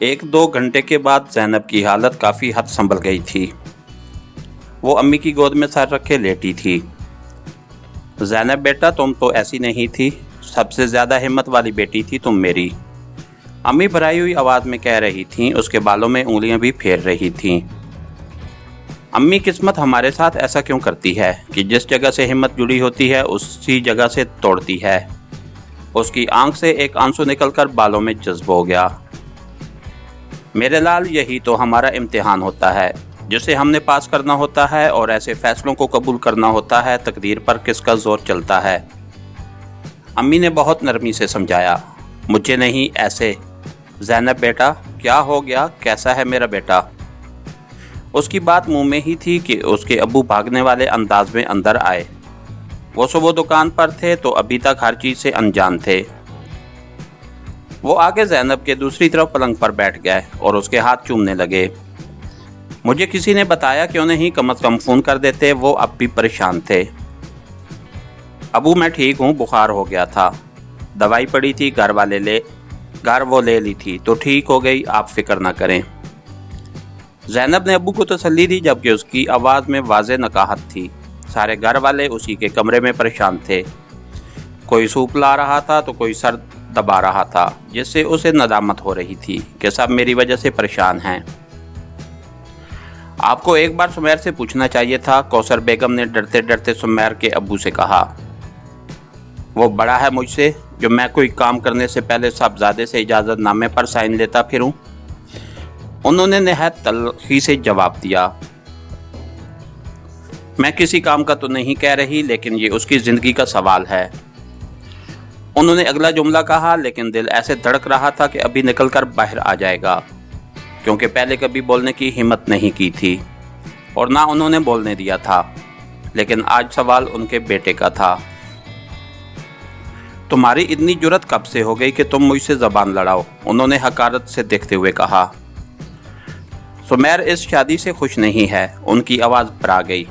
एक दो घंटे के बाद ज़ैनब की हालत काफ़ी हद संभल गई थी। वो अम्मी की गोद में सर रखे लेटी थी। ज़ैनब बेटा, तुम तो ऐसी नहीं थी, सबसे ज़्यादा हिम्मत वाली बेटी थी तुम मेरी, अम्मी भराई हुई आवाज़ में कह रही थीं। उसके बालों में उंगलियां भी फेर रही थीं। अम्मी, किस्मत हमारे साथ ऐसा क्यों करती है कि जिस जगह से हिम्मत जुड़ी होती है उसी जगह से तोड़ती है। उसकी आंख से एक आंसू निकलकर बालों में जज्ब हो गया। मेरे लाल, यही तो हमारा इम्तिहान होता है, जिसे हमने पास करना होता है और ऐसे फैसलों को कबूल करना होता है तकदीर पर किसका जोर चलता है। अम्मी ने बहुत नरमी से समझाया। मुझे नहीं, ऐसे। ज़ैनब बेटा, क्या हो गया, कैसा है मेरा बेटा? उसकी बात मुंह में ही थी कि उसके अब्बू भागने वाले अंदाज में अंदर आए। वो सुबह दुकान पर थे तो अभी तक हर चीज़ से अनजान थे। वो आगे ज़ैनब के दूसरी तरफ पलंग पर बैठ गए और उसके हाथ चूमने लगे। मुझे किसी ने बताया क्यों नहीं, कम से कम फ़ोन कर देते। वो अब भी परेशान थे। अबू, मैं ठीक हूँ, बुखार हो गया था, दवाई पड़ी थी, घर वो ले ली थी तो ठीक हो गई, आप फिक्र ना करें। ज़ैनब ने अब्बू को तसल्ली दी, जबकि उसकी आवाज़ में वाज़े नकाहत थी। सारे घर वाले उसी के कमरे में परेशान थे। कोई सूप ला रहा था तो कोई सर दबा रहा था, जिससे उसे नदामत हो रही थी कि सब मेरी वजह से परेशान हैं। आपको एक बार सुमैर से पूछना चाहिए था, कौसर बेगम ने डरते डरते सुमैर के अब्बू से कहा। वो बड़ा है मुझसे, जो मैं कोई काम करने से पहले साहबजादे से इजाज़त नामे पर साइन लेता फिरूं। उन्होंने नहायत तल्खी से जवाब दिया। मैं किसी काम का तो नहीं कह रही, लेकिन ये उसकी ज़िंदगी का सवाल है। उन्होंने अगला जुमला कहा, लेकिन दिल ऐसे धड़क रहा था कि अभी निकलकर बाहर आ जाएगा, क्योंकि पहले कभी बोलने की हिम्मत नहीं की थी और ना उन्होंने बोलने दिया था। लेकिन आज सवाल उनके बेटे का था। तुम्हारी इतनी जुर्रत कब से हो गई कि तुम मुझसे ज़बान लड़ाओ? उन्होंने हकारत से देखते हुए कहा। सुमैर इस शादी से खुश नहीं है। उनकी आवाज़ पर आ गई।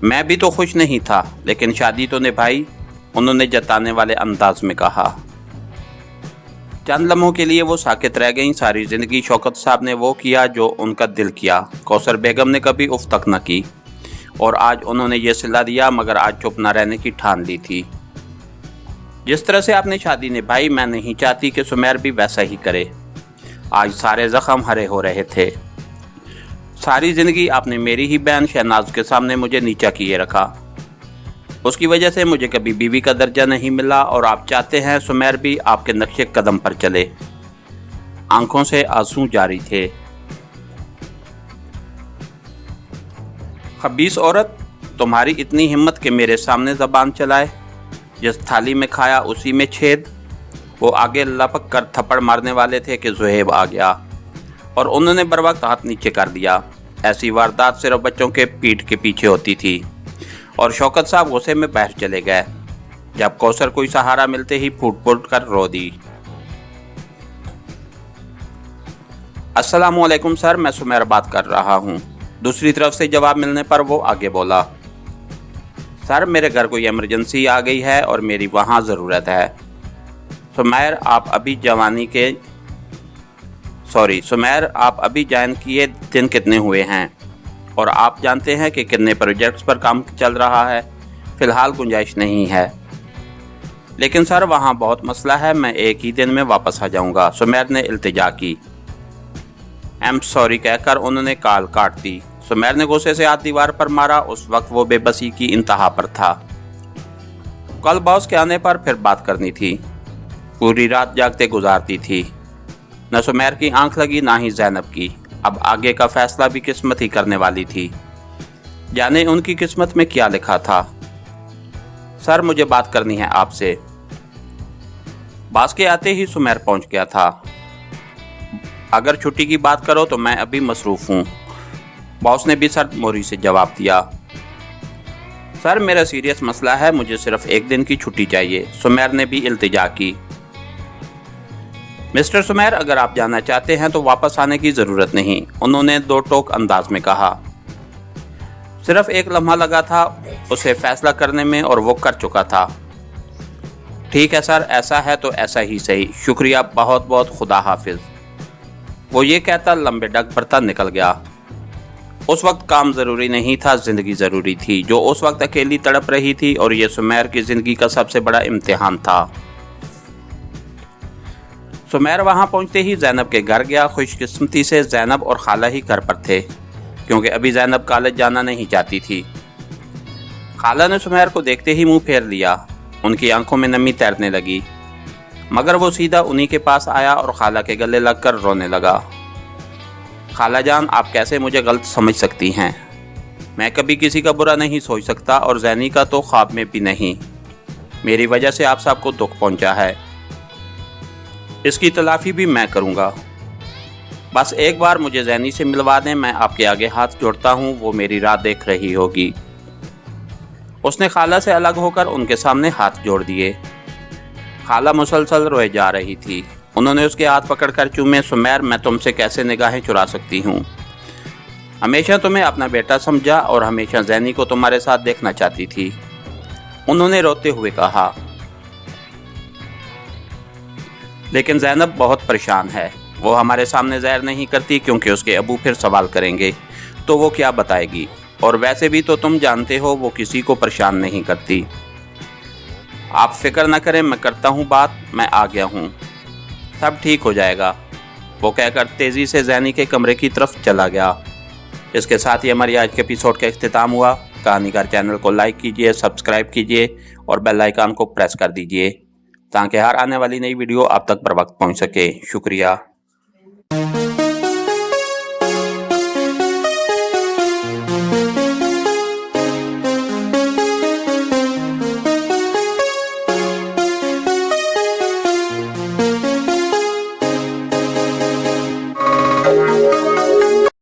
मैं भी तो खुश नहीं था, लेकिन शादी तो निभाई, उन्होंने जताने वाले अंदाज में कहा। चंद लम्हों के लिए वो साकित रह गईं। सारी ज़िंदगी शौकत साहब ने वो किया जो उनका दिल किया। कौसर बेगम ने कभी उफ तक न की और आज उन्होंने ये सिला दिया, मगर आज चुप न रहने की ठान ली थी। जिस तरह से आपने शादी निभाई, मैं नहीं चाहती कि सुमैर भी वैसा ही करे। आज सारे ज़ख्म हरे हो रहे थे। सारी ज़िंदगी आपने मेरी ही बहन शहनाज के सामने मुझे नीचा किए रखा। उसकी वजह से मुझे कभी बीवी का दर्जा नहीं मिला और आप चाहते हैं सुमैर भी आपके नक्शे कदम पर चले। आंखों से आंसू जारी थे। खबीस औरत, तुम्हारी इतनी हिम्मत कि मेरे सामने ज़बान चलाए। जिस थाली में खाया उसी में छेद। वो आगे लपक कर थप्पड़ मारने वाले थे कि ज़ुहैब आ गया और उन्होंने बर वक्त हाथ नीचे कर दिया। ऐसी वारदात सिर्फ बच्चों के पीठ के पीछे होती थी और शौकत साहब गुस्से में बाहर चले गए। जब कौसर कोई सहारा मिलते ही फूट फूट कर रो दी। अस्सलाम वालेकुम सर, मैं सुमैर बात कर रहा हूँ। दूसरी तरफ से जवाब मिलने पर वो आगे बोला। सर, मेरे घर कोई इमरजेंसी आ गई है और मेरी वहाँ ज़रूरत है। सुमैर, आप अभी ज्वाइन किए दिन कितने हुए हैं और आप जानते हैं कि कितने प्रोजेक्ट्स पर काम चल रहा है? फ़िलहाल गुंजाइश नहीं है, लेकिन सर वहाँ बहुत मसला है, मैं एक ही दिन में वापस आ जाऊँगा। सुमैर ने इल्तिजा की। एम सॉरी कहकर उन्होंने कॉल काट दी। सुमैर ने गुस्से से हाथ दीवार पर मारा। उस वक्त वो बेबसी की इंतहा पर था। कल बॉस के आने पर फिर बात करनी थी। पूरी रात जागते गुजारती थी। न सुमैर की आंख लगी, ना ही ज़ैनब की। अब आगे का फैसला भी किस्मत ही करने वाली थी। जाने उनकी किस्मत में क्या लिखा था। सर, मुझे बात करनी है आपसे। बास के आते ही सुमैर पहुंच गया था। अगर छुट्टी की बात करो तो मैं अभी मसरूफ़ हूँ। बॉस ने भी सर मोरी से जवाब दिया। सर, मेरा सीरियस मसला है, मुझे सिर्फ एक दिन की छुट्टी चाहिए। सुमैर ने भी इल्तिजा की। मिस्टर सुमैर, अगर आप जाना चाहते हैं तो वापस आने की ज़रूरत नहीं, उन्होंने दो टोक अंदाज में कहा। सिर्फ एक लम्हा लगा था उसे फैसला करने में और वो कर चुका था। ٹھیک ہے سر، ایسا ہے تو ایسا ہی صحیح، شکریہ، بہت بہت، خدا حافظ۔ وہ یہ کہتا لمبے ڈگ بھرتا نکل گیا۔ اس وقت کام ضروری نہیں تھا، زندگی ضروری تھی، جو اس وقت اکیلی تڑپ رہی تھی، اور یہ سمیر کی زندگی کا سب سے بڑا امتحان تھا۔ سمیر وہاں پہنچتے ہی زینب کے گھر گیا۔ خوش قسمتی سے زینب اور خالہ ہی گھر پر تھے، کیونکہ ابھی زینب کالج جانا نہیں چاہتی تھی۔ خالہ نے سمیر کو دیکھتے ہی منہ پھیر لیا، ان کی آنکھوں میں نمی تیرنے لگی، مگر وہ سیدھا انہی کے پاس آیا اور خالہ کے گلے لگ کر رونے لگا۔ خالہ جان، آپ کیسے مجھے غلط سمجھ سکتی ہیں؟ میں کبھی کسی کا برا نہیں سوچ سکتا، اور زینی کا تو خواب میں بھی نہیں۔ میری وجہ سے آپ سب کو دکھ پہنچا ہے، اس کی تلافی بھی میں کروں گا۔ بس ایک بار مجھے زینی سے ملوا دیں، میں آپ کے آگے ہاتھ جوڑتا ہوں، وہ میری راہ دیکھ رہی ہوگی۔ اس نے خالہ سے الگ ہو کر ان کے سامنے ہاتھ جوڑ دیے۔ خالہ مسلسل روئے جا رہی تھی۔ انہوں نے اس کے ہاتھ پکڑ کر چومے۔ سمیر، میں تم سے کیسے نگاہیں چرا سکتی ہوں؟ ہمیشہ تمہیں اپنا بیٹا سمجھا، اور ہمیشہ زینی کو تمہارے ساتھ دیکھنا چاہتی تھی، انہوں نے روتے ہوئے کہا۔ لیکن زینب بہت پریشان ہے، وہ ہمارے سامنے ظاہر نہیں کرتی، کیونکہ اس کے ابو پھر سوال کریں گے تو وہ کیا بتائے گی، اور ویسے بھی تو تم جانتے ہو وہ کسی کو پریشان نہیں کرتی۔ آپ فکر نہ کریں، میں کرتا ہوں بات، میں آ گیا ہوں، سب ٹھیک ہو جائے گا، وہ کہہ کر تیزی سے زینی کے کمرے کی طرف چلا گیا۔ اس کے ساتھ ہی ہماری آج کے ایپیسوڈ کا اختتام ہوا۔ کہانی کار چینل کو لائک کیجئے، سبسکرائب کیجئے، اور بیل آئیکن کو پریس کر دیجئے تاکہ ہر آنے والی نئی ویڈیو آپ تک بر وقت پہنچ سکے۔ شکریہ۔